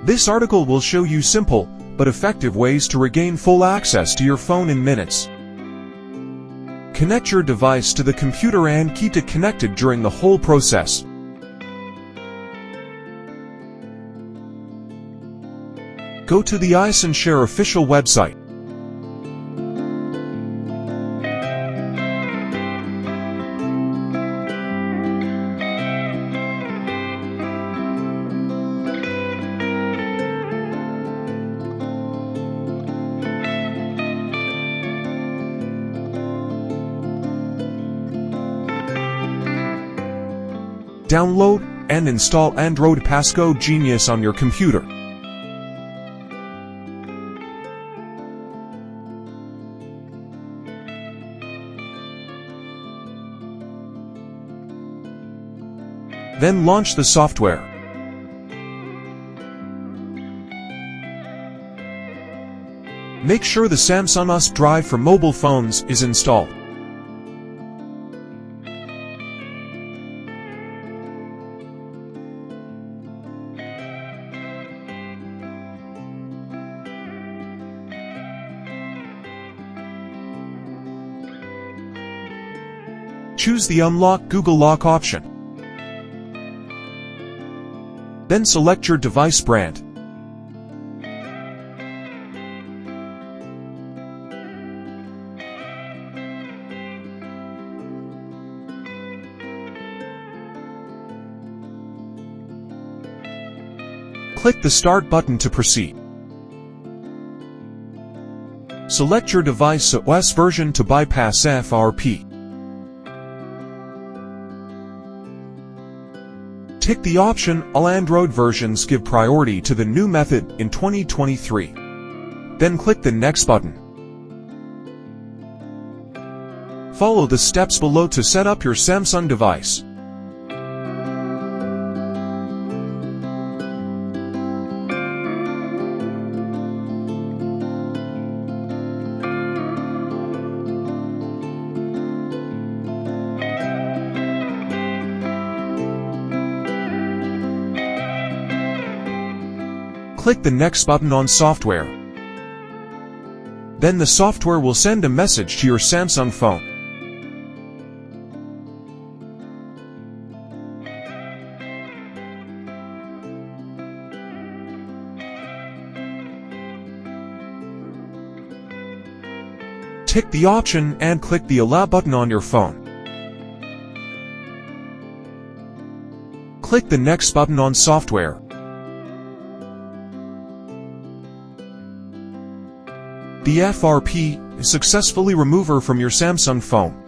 This article will show you simple but effective ways to regain full access to your phone in minutes. Connect your device to the computer and keep it connected during the whole process. Go to the iSendShare official website. Download and install Android Passcode Genius on your computer. Then launch the software. Make sure the Samsung USB drive for mobile phones is installed. Choose the Unlock Google Lock option. Then select your device brand. Click the Start button to proceed. Select your device OS version to Bypass FRP. Tick the option All Android versions give priority to the new method in 2023. Then click the Next button. Follow the steps below to set up your Samsung device. Click the Next button on Software. Then the software will send a message to your Samsung phone. Tick the option and click the Allow button on your phone. Click the Next button on Software. The FRP is successfully removed from your Samsung phone.